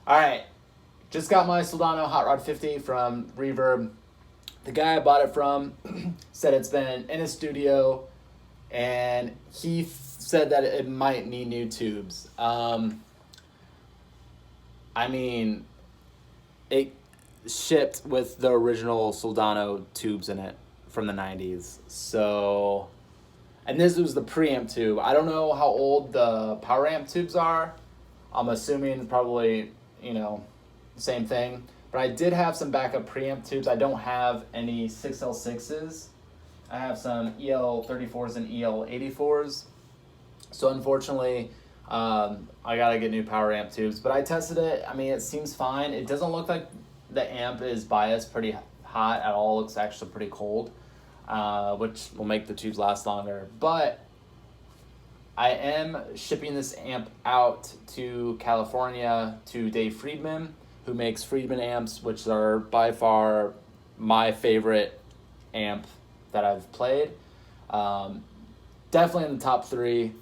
All right, just got my Soldano Hot Rod 50 from Reverb. The guy I bought it from said it's been in his studio, and he said that it might need new tubes. I mean, it shipped with the original Soldano tubes in it from the 90s. So, and this was the preamp tube. I don't know how old the power amp tubes are. I'm assuming probably, same thing. But I did have some backup preamp tubes. I don't have any 6L6s. I have some EL34s and EL84s. So unfortunately, I gotta get new power amp tubes. But I tested it. I mean, it seems fine. It doesn't look like the amp is biased pretty hot at all. It looks actually pretty cold, which will make the tubes last longer. But I am shipping this amp out to California to Dave Friedman, who makes Friedman amps, which are by far my favorite amp that I've played. Definitely in the top 3.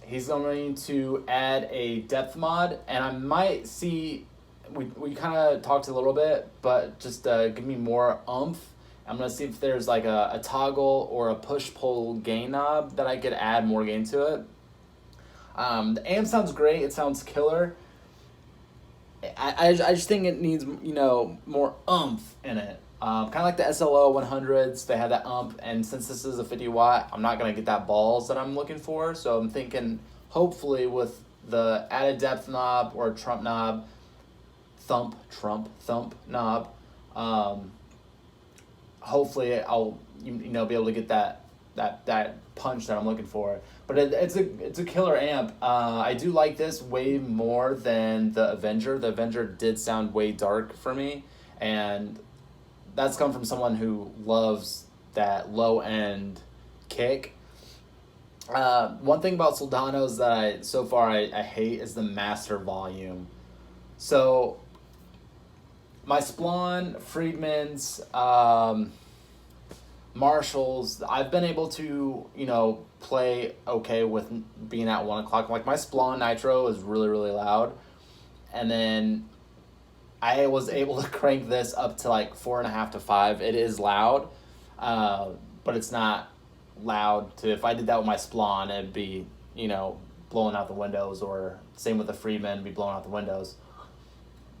He's going to add a depth mod, and I might see, we kind of talked a little bit, but just give me more oomph. I'm going to see if there's like a toggle or a push-pull gain knob that I could add more gain to it. The amp sounds great. It sounds killer. I just think it needs, more oomph in it. Kind of like the SLO 100s. They have that oomph, and since this is a 50 watt, I'm not going to get that balls that I'm looking for. So I'm thinking hopefully with the added depth knob or trump knob, thump knob, hopefully I'll be able to get that punch that I'm looking for. But it's a killer amp. I do like this way more than the Avenger. The Avenger did sound way dark for me, and that's come from someone who loves that low end kick. One thing about Soldanos that I hate is the master volume. So my Splon, Friedman's, Marshalls, I've been able to, play okay with being at 1 o'clock. Like my Splon Nitro is really, really loud. And then I was able to crank this up to like 4.5 to 5. It is loud, but it's not loud to, if I did that with my Splon, it'd be, blowing out the windows, or same with the Friedman, be blowing out the windows.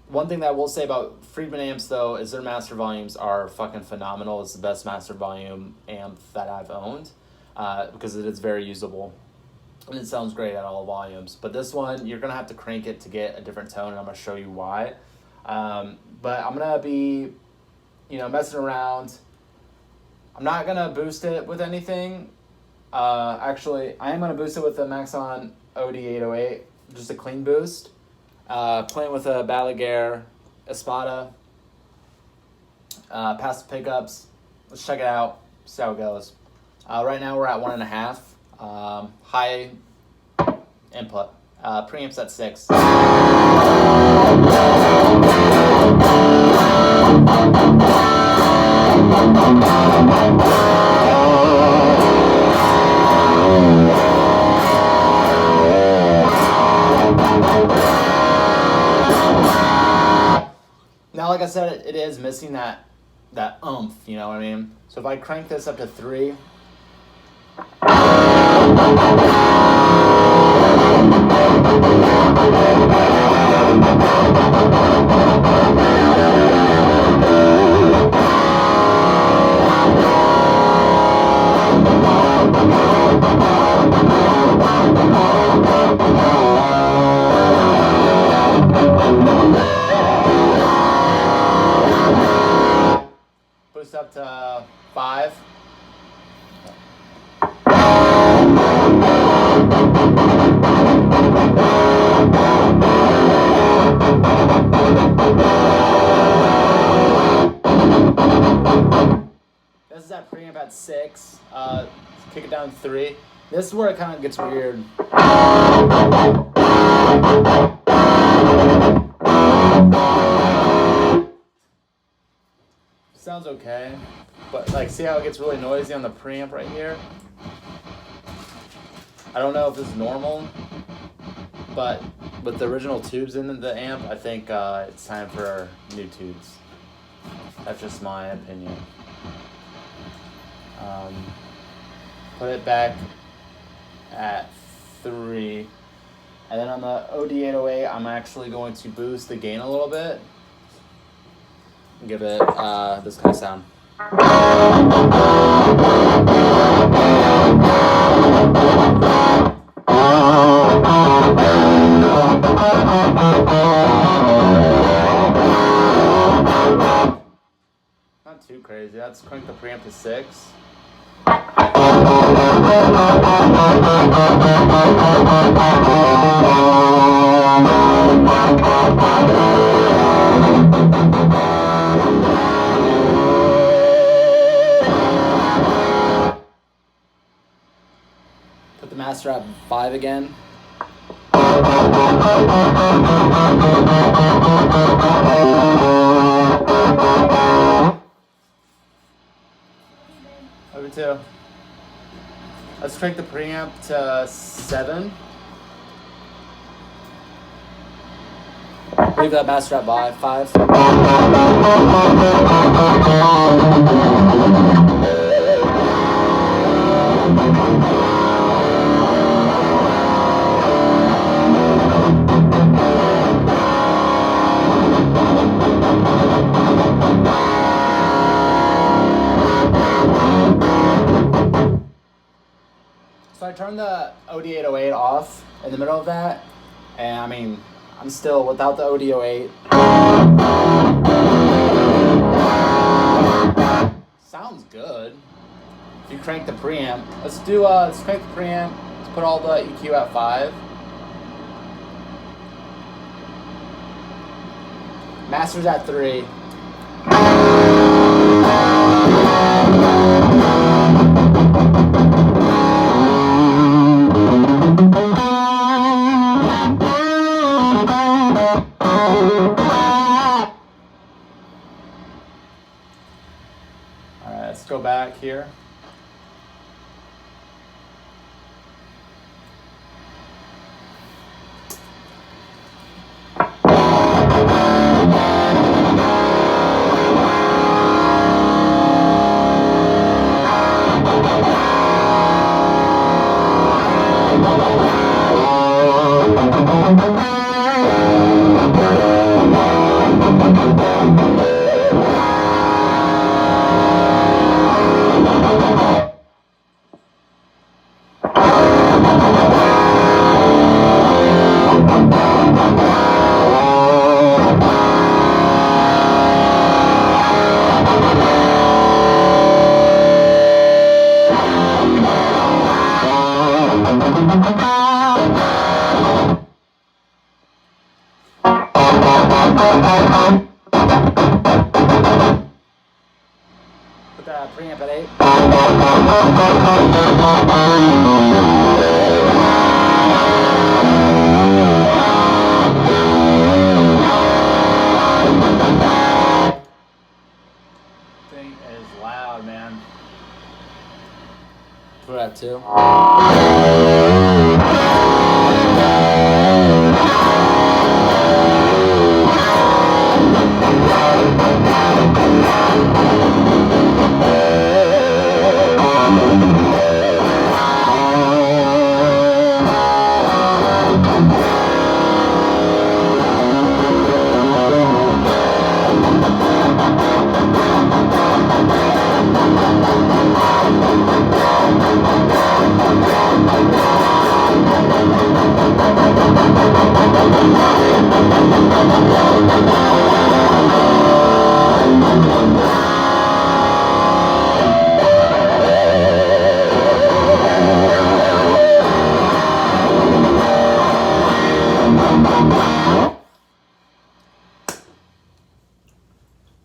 One thing that I will say about Friedman amps, though, is their master volumes are fucking phenomenal. It's the best master volume amp that I've owned, because it is very usable. And it sounds great at all volumes. But this one, you're going to have to crank it to get a different tone, and I'm going to show you why. But I'm going to be, messing around. I'm not going to boost it with anything. Actually, I am going to boost it with the Maxon OD808, just a clean boost. Playing with a Balaguer Espada, passive pickups. Let's check it out, see how it goes. Right now we're at 1.5. High input. Preamp's at 6. Now, like I said, it is missing that oomph, you know what I mean? So if I crank this up to 3, boost up to 5. This is that preamp at 6. Kick it down to 3. This is where it kind of gets weird. Sounds okay, but like, see how it gets really noisy on the preamp right here? I don't know if this is normal, but with the original tubes in the amp, I think it's time for new tubes. That's just my opinion. Put it back at 3. And then on the OD808, I'm actually going to boost the gain a little bit. And give it this kind of sound. Not too crazy. Let's crank the preamp to 6. Put the master at 5 again. Over 2. Let's crank the preamp to 7. Leave that master at 5. So I turned the OD808 off in the middle of that, and I mean, I'm still without the OD808. Sounds good. If you crank the preamp, let's crank the preamp. Let's put all the EQ at 5. Master's at 3. Alright, let's go back here. Put the preamp at 8. Thing is loud, man. Put it at 2.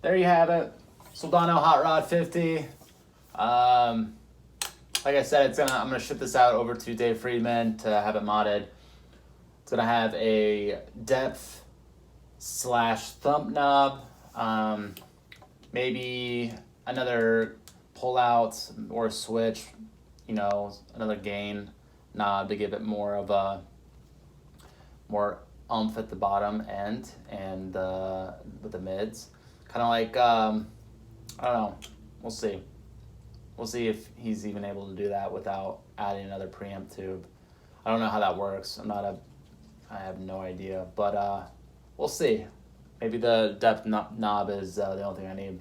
There you have it, Soldano Hot Rod 50. Like I said, I'm gonna ship this out over to Dave Friedman to have it modded. It's gonna have a depth / thump knob, maybe another pull out or a switch, another gain knob to give it more of a oomph at the bottom end and with the mids. Kind of like, I don't know. We'll see. We'll see if he's even able to do that without adding another preamp tube. I don't know how that works. I have no idea. But we'll see. Maybe the depth knob is the only thing I need.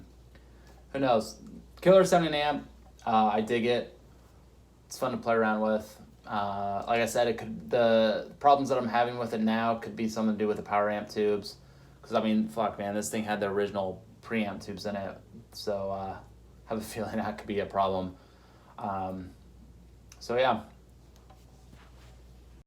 Who knows? Killer 70 amp. I dig it. It's fun to play around with. Like I said, the problems that I'm having with it now could be something to do with the power amp tubes. Because, I mean, fuck, man, this thing had the original preamp tubes in it. So I have a feeling that could be a problem. So, yeah,